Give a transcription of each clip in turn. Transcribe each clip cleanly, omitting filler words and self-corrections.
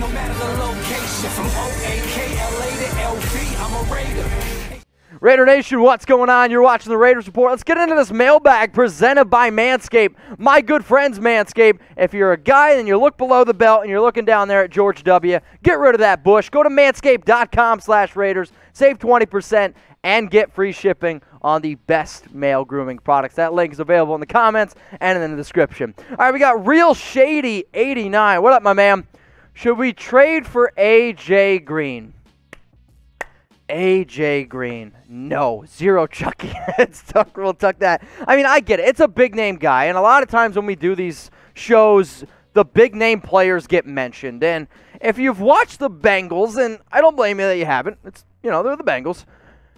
No matter the location, from O-A-K-L-A to L-V, I'm a Raider. Raider Nation, what's going on? You're watching the Raiders Report. Let's get into this mailbag presented by Manscaped. My good friends, Manscaped. If you're a guy and you look below the belt and you're looking down there at George W., get rid of that bush. Go to manscaped.com/Raiders, save 20%, and get free shipping on the best male grooming products. That link is available in the comments and in the description. All right, we got Real Shady 89. What up, my man? Should we trade for A.J. Green? A.J. Green. No. Zero Chucky heads. We'll tuck that. I mean, I get it. It's a big-name guy, and a lot of times when we do these shows, the big-name players get mentioned. And if you've watched the Bengals, and I don't blame you that you haven't. It's, you know, they're the Bengals.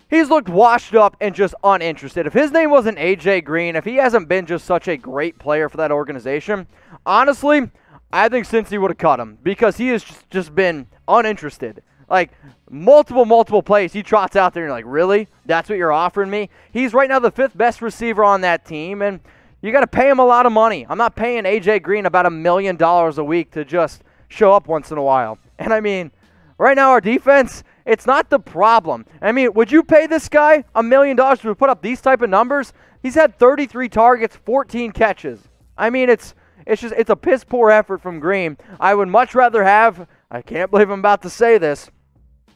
He's looked washed up and just uninterested. If his name wasn't A.J. Green, if he hasn't been just such a great player for that organization, honestly, I think Cincy would have cut him because he has just been uninterested. Like, multiple plays, he trots out there and you're like, really? That's what you're offering me? He's right now the 5th best receiver on that team, and you got to pay him a lot of money. I'm not paying A.J. Green about $1 million a week to just show up once in a while. And, I mean, right now our defense, it's not the problem. I mean, would you pay this guy $1 million to put up these type of numbers? He's had 33 targets, 14 catches. I mean, it's a piss-poor effort from Green. I would much rather have, I can't believe I'm about to say this,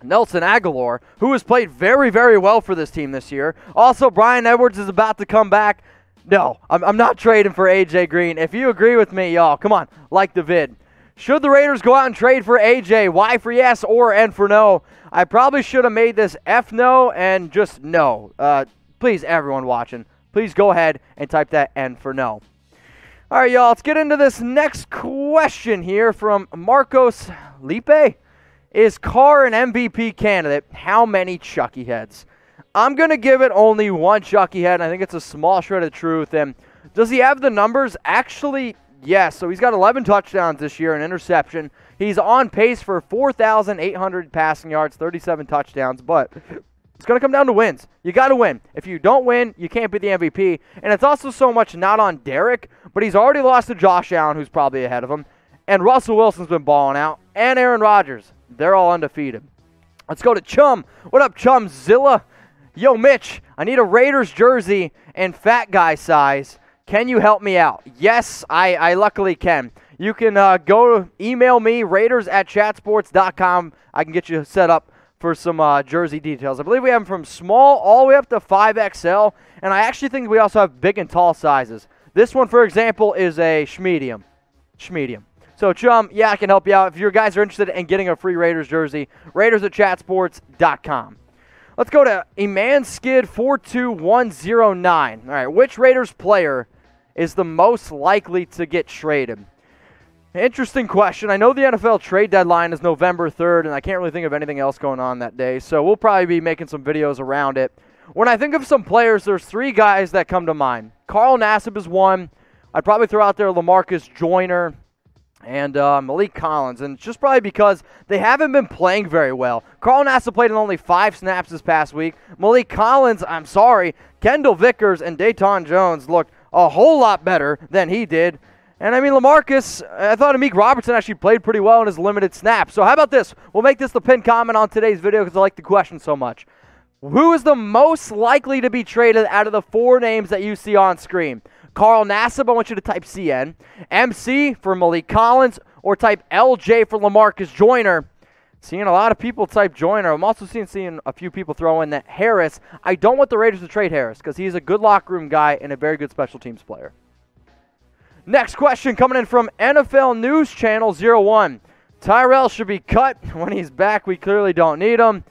Nelson Aguilar, who has played very, very well for this team this year. Also, Brian Edwards is about to come back. No, I'm not trading for A.J. Green. If you agree with me, y'all, come on, like the vid. Should the Raiders go out and trade for A.J.? Y for yes or N for no? I probably should have made this F no and just no. Please, everyone watching, please go ahead and type that N for no. All right, y'all, let's get into this next question here from Marcos Lipe. Is Carr an MVP candidate? How many Chucky heads? I'm going to give it only one Chucky head, and I think it's a small shred of truth. And does he have the numbers? Actually, yes. So he's got 11 touchdowns this year, an interception. He's on pace for 4,800 passing yards, 37 touchdowns, but it's going to come down to wins. You got to win. If you don't win, you can't be the MVP. And it's also so much not on Derek, but he's already lost to Josh Allen, who's probably ahead of him. And Russell Wilson's been balling out. And Aaron Rodgers. They're all undefeated. Let's go to Chum. What up, Chumzilla? Yo, Mitch, I need a Raiders jersey in fat guy size. Can you help me out? Yes, I luckily can. You can go email me, raiders@chatsports.com. I can get you set up for some jersey details. I believe we have them from small all the way up to 5XL, and I actually think we also have big and tall sizes. This one, for example, is a schmedium. So, Chum, yeah, I can help you out. If you guys are interested in getting a free Raiders jersey, raiders@chatsports.com. Let's go to Emanskid42109. All right, which Raiders player is the most likely to get traded? Interesting question. I know the NFL trade deadline is November 3rd, and I can't really think of anything else going on that day, so we'll probably be making some videos around it. When I think of some players, there's 3 guys that come to mind. Carl Nassib is one. I'd probably throw out there Lamarcus Joyner and Maliek Collins, and it's just probably because they haven't been playing very well. Carl Nassib played in only 5 snaps this past week. Maliek Collins, I'm sorry, Kendall Vickers and Dayton Jones looked a whole lot better than he did. And I mean, Lamarcus, I thought Amik Robertson actually played pretty well in his limited snaps. So how about this? We'll make this the pinned comment on today's video because I like the question so much. Who is the most likely to be traded out of the 4 names that you see on screen? Carl Nassib, I want you to type CN. MC for Maliek Collins, or type LJ for Lamarcus Joyner. Seeing a lot of people type Joyner. I'm also seeing a few people throw in that Harris. I don't want the Raiders to trade Harris because he's a good locker room guy and a very good special teams player. Next question coming in from NFL News Channel 01. Tyrell should be cut when he's back. We clearly don't need him.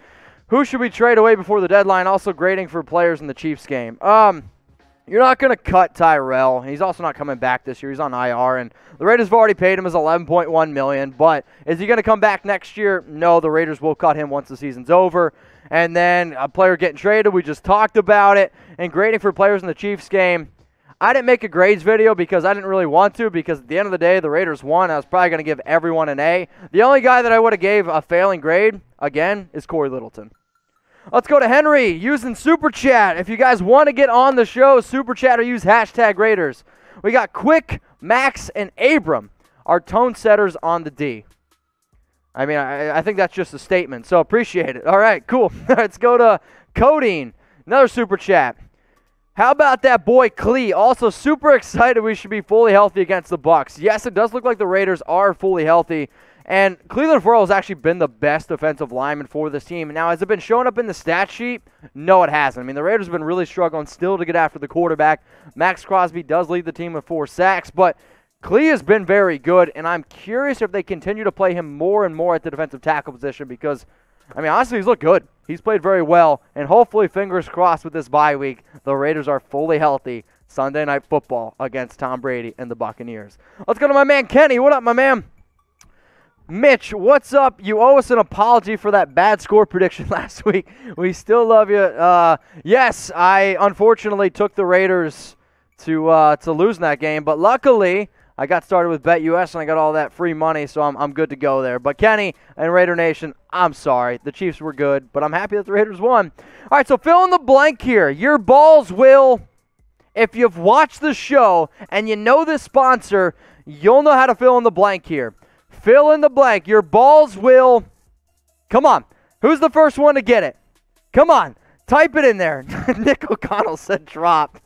Who should we trade away before the deadline? Also grading for players in the Chiefs game. You're not going to cut Tyrell. He's also not coming back this year. He's on IR, and the Raiders have already paid him his $11.1 million. But is he going to come back next year? No, the Raiders will cut him once the season's over. And then a player getting traded, we just talked about it. And grading for players in the Chiefs game, I didn't make a grades video because I didn't really want to, because at the end of the day, the Raiders won. I was probably going to give everyone an A. The only guy that I would have gave a failing grade, again, is Corey Littleton. Let's go to Henry using Super Chat. If you guys want to get on the show, Super Chat or use hashtag Raiders. We got Quick, Max, and Abram, our tone setters on the D. I mean, I think that's just a statement, so appreciate it. All right, cool. Let's go to Codeine. Another super chat. How about that boy Clee? Also super excited we should be fully healthy against the Bucs. Yes, it does look like the Raiders are fully healthy, and Clelin Ferrell has actually been the best defensive lineman for this team. Now, has it been showing up in the stat sheet? No, it hasn't. I mean, the Raiders have been really struggling still to get after the quarterback. Max Crosby does lead the team with 4 sacks, but Clee has been very good, and I'm curious if they continue to play him more and more at the defensive tackle position because, I mean, honestly, he's looked good. He's played very well, and hopefully, fingers crossed with this bye week, the Raiders are fully healthy Sunday Night Football against Tom Brady and the Buccaneers. Let's go to my man Kenny. What up, my man? Mitch, what's up? You owe us an apology for that bad score prediction last week. We still love you. Yes, I unfortunately took the Raiders to lose in that game, but luckily I got started with BetUS and I got all that free money, so I'm good to go there. But Kenny and Raider Nation, I'm sorry. The Chiefs were good, but I'm happy that the Raiders won. All right, so fill in the blank here. Your balls will, if you've watched the show and you know this sponsor, you'll know how to fill in the blank here. Fill in the blank. Your balls will, come on. Who's the first one to get it? Come on. Type it in there. Nick O'Connell said drop.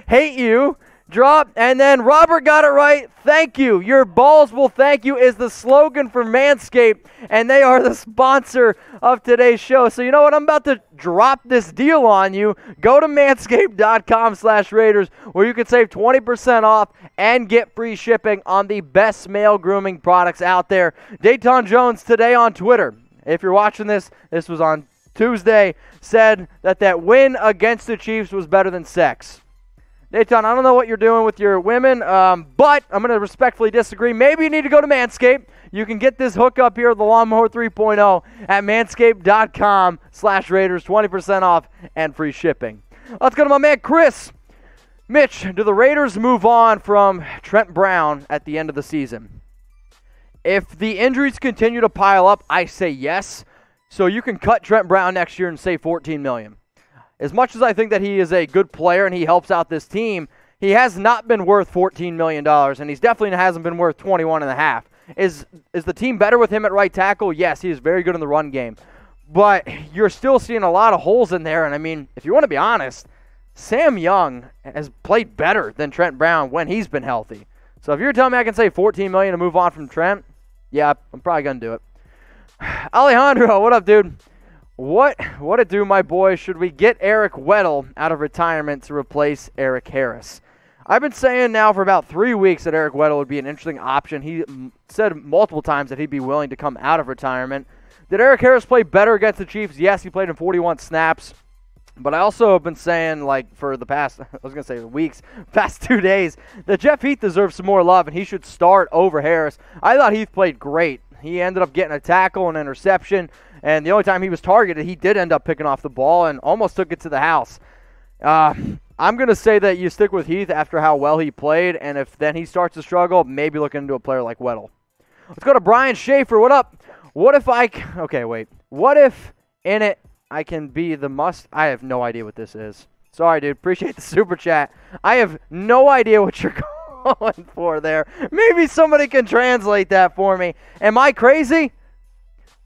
Hate you. Drop. And then Robert got it right. Thank you. Your balls will thank you is the slogan for Manscaped, and they are the sponsor of today's show. So you know what? I'm about to drop this deal on you. Go to manscaped.com/Raiders where you can save 20% off and get free shipping on the best male grooming products out there. Dayton Jones today on Twitter, if you're watching this, this was on Tuesday, said that win against the Chiefs was better than sex. Dayton, I don't know what you're doing with your women, but I'm going to respectfully disagree. Maybe you need to go to Manscaped. You can get this hookup here, the Lawnmower 3.0, at manscaped.com/Raiders, 20% off and free shipping. Let's go to my man Chris. Mitch, do the Raiders move on from Trent Brown at the end of the season? If the injuries continue to pile up, I say yes. So you can cut Trent Brown next year and save $14 million. As much as I think that he is a good player and he helps out this team, he has not been worth $14 million, and he definitely hasn't been worth $21.5. Is the team better with him at right tackle? Yes, he is very good in the run game. But you're still seeing a lot of holes in there, and I mean, if you want to be honest, Sam Young has played better than Trent Brown when he's been healthy. So if you're telling me I can save $14 million to move on from Trent, yeah, I'm probably going to do it. Alejandro, what up, dude? What it do, my boy? Should we get Eric Weddle out of retirement to replace Erik Harriso? I've been saying now for about 3 weeks that Eric Weddle would be an interesting option. He said multiple times that he'd be willing to come out of retirement. Did Erik Harriso play better against the Chiefs? Yes, he played in 41 snaps. But I also have been saying, like, for the past, weeks, past 2 days, that Jeff Heath deserves some more love, and he should start over Harris. I thought Heath played great. He ended up getting a tackle and interception, and the only time he was targeted, he did end up picking off the ball and almost took it to the house. I'm going to say that you stick with Heath after how well he played, and if then he starts to struggle, maybe look into a player like Weddle. Let's go to Brian Schaefer. What up? What if in it I can be the must? I have no idea what this is. Sorry, dude. Appreciate the super chat. I have no idea what you're going for there. Maybe somebody can translate that for me. Am I crazy?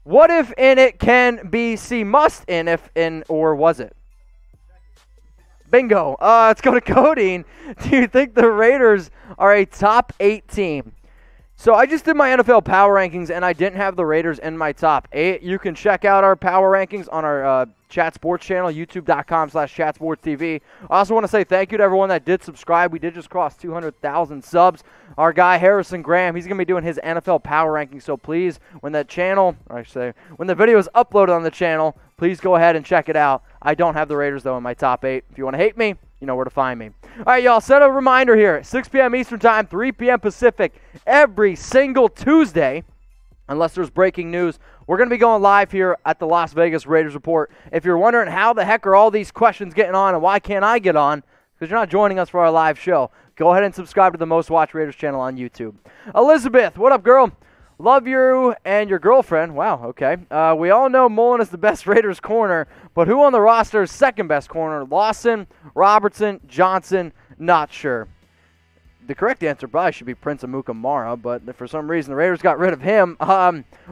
What if in it can be see must in if in or was it? Bingo. Let's go to Codeine. Do you think the Raiders are a top 8 team? So I just did my NFL power rankings, and I didn't have the Raiders in my top 8. You can check out our power rankings on our Chat Sports channel, youtube.com/ChatSportsTV. I also want to say thank you to everyone that did subscribe. We did just cross 200,000 subs. Our guy, Harrison Graham, he's going to be doing his NFL power rankings, so please, when the video is uploaded on the channel, please go ahead and check it out. I don't have the Raiders, though, in my top 8. If you want to hate me, you know where to find me. All right, y'all, set a reminder here. 6 p.m. Eastern Time, 3 p.m. Pacific, every single Tuesday, unless there's breaking news. We're going to be going live here at the Las Vegas Raiders Report. If you're wondering how the heck are all these questions getting on and why can't I get on, because you're not joining us for our live show, go ahead and subscribe to the Most Watched Raiders channel on YouTube. Elizabeth, what up, girl? Love you and your girlfriend. Wow, okay. We all know Mullen is the best Raiders corner, but who on the roster is second best corner? Lawson, Robertson, Johnson, not sure. the correct answer probably should be Prince Amukamara, but for some reason the Raiders got rid of him.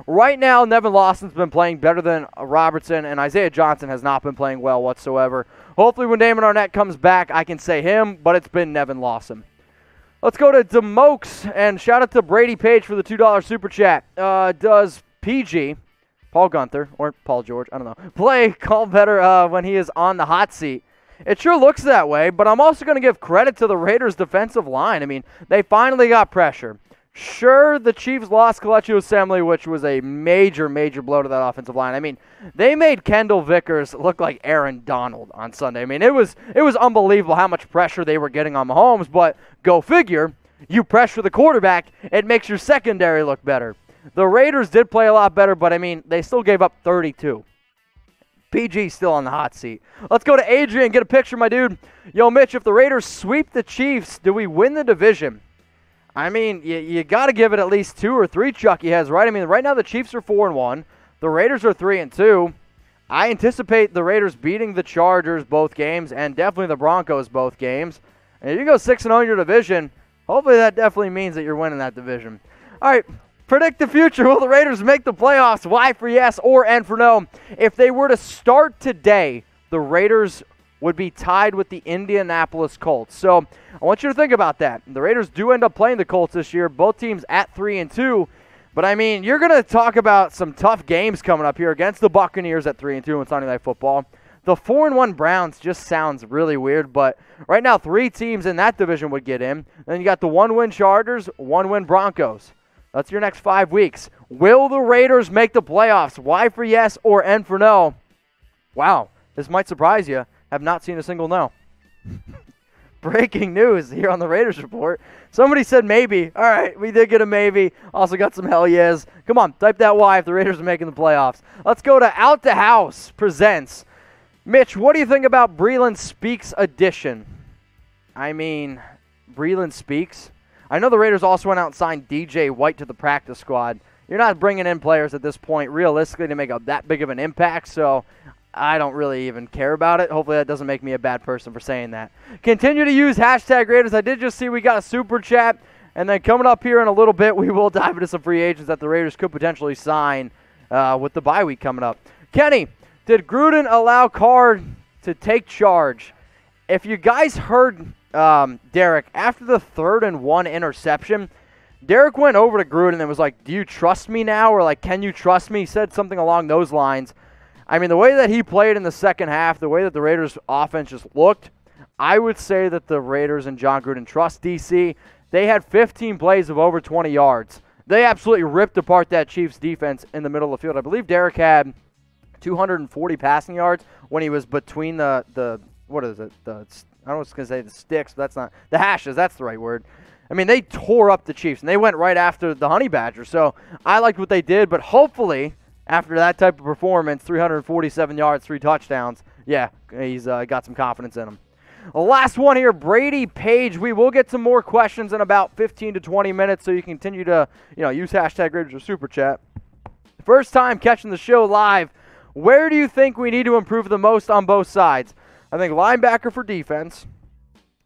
Right now, Nevin Lawson's been playing better than Robertson, and Isaiah Johnson has not been playing well whatsoever. Hopefully when Damon Arnett comes back, I can say him, but it's been Nevin Lawson. Let's go to DeMokes, and shout out to Brady Page for the $2 Super Chat. Does PG, Paul Gunther, or Paul George, I don't know, play Call better when he is on the hot seat? It sure looks that way, but I'm also going to give credit to the Raiders' defensive line. I mean, they finally got pressure. Sure, the Chiefs lost Kelechi Osemele, which was a major, major blow to that offensive line. I mean, they made Kendall Vickers look like Aaron Donald on Sunday. I mean, it was unbelievable how much pressure they were getting on Mahomes, but go figure, you pressure the quarterback, it makes your secondary look better. The Raiders did play a lot better, but, I mean, they still gave up 32. PG still on the hot seat. Let's go to Adrian, get a picture, my dude. Yo, Mitch, if the Raiders sweep the Chiefs, do we win the division? I mean, you got to give it at least 2 or 3 Chucky heads, right? I mean, right now the Chiefs are 4-1. The Raiders are 3-2. I anticipate the Raiders beating the Chargers both games and definitely the Broncos both games. And if you go 6-0 in your division, hopefully that definitely means that you're winning that division. All right, predict the future. Will the Raiders make the playoffs? Y for yes or N for no. If they were to start today, the Raiders would be tied with the Indianapolis Colts. So I want you to think about that. The Raiders do end up playing the Colts this year, both teams at 3-2. But, I mean, you're going to talk about some tough games coming up here against the Buccaneers at 3-2 on Sunday Night Football. The 4-1 Browns just sounds really weird, but right now 3 teams in that division would get in. Then you got the 1-win Chargers, 1-win Broncos. That's your next 5 weeks. Will the Raiders make the playoffs? Y for yes or N for no? Wow, this might surprise you. Have not seen a single no. Breaking news here on the Raiders Report. Somebody said maybe. All right, we did get a maybe. Also got some hell yes. Come on, type that Y if the Raiders are making the playoffs. Let's go to Out the House Presents. Mitch, what do you think about Breeland Speaks edition? I mean, Breeland Speaks? I know the Raiders also went out and signed DJ White to the practice squad. You're not bringing in players at this point realistically to make that big of an impact, so I don't really even care about it. Hopefully that doesn't make me a bad person for saying that. Continue to use hashtag Raiders. I did just see we got a super chat. And then coming up here in a little bit, we will dive into some free agents that the Raiders could potentially sign with the bye week coming up. Kenny, did Gruden allow Carr to take charge? If you guys heard Derek, after the 3rd and 1 interception, Derek went over to Gruden and was like, do you trust me now? Or like, can you trust me? He said something along those lines. I mean, the way that he played in the second half, the way that the Raiders' offense just looked, I would say that the Raiders and John Gruden trust DC. They had 15 plays of over 20 yards. They absolutely ripped apart that Chiefs defense in the middle of the field. I believe Derek had 240 passing yards when he was between the what is it? I was going to say the sticks, but that's not. The hashes, that's the right word. I mean, they tore up the Chiefs, and they went right after the Honey Badger. So I liked what they did, but hopefully after that type of performance, 347 yards, 3 touchdowns, yeah, he's got some confidence in him. Last one here, Brady Page. We will get some more questions in about 15 to 20 minutes, so you continue to use hashtag Raiders or Super Chat. First time catching the show live, where do you think we need to improve the most on both sides? I think linebacker for defense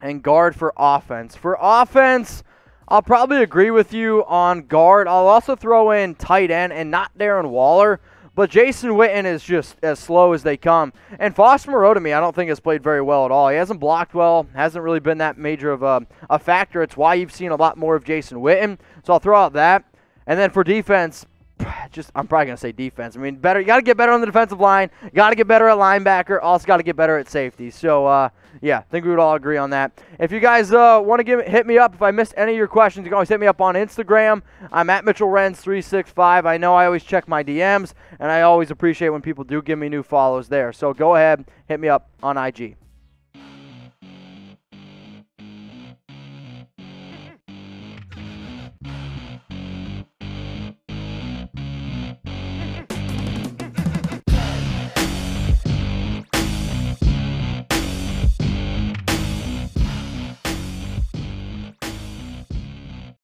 and guard for offense. For offense, I'll probably agree with you on guard. I'll also throw in tight end and not Darren Waller, but Jason Witten is just as slow as they come. And Foster Moreau, to me, I don't think has played very well at all. He hasn't blocked well, hasn't really been that major of a factor. It's why you've seen a lot more of Jason Witten. So I'll throw out that. And then for defense, I'm probably going to say defense. I mean, better. You got to get better on the defensive line. You got to get better at linebacker. Also got to get better at safety. So, yeah, I think we would all agree on that. If you guys want to hit me up, if I missed any of your questions, you can always hit me up on Instagram. I'm at MitchellRenz365. I know I always check my DMs, and I always appreciate when people do give me new follows there. So go ahead, hit me up on IG.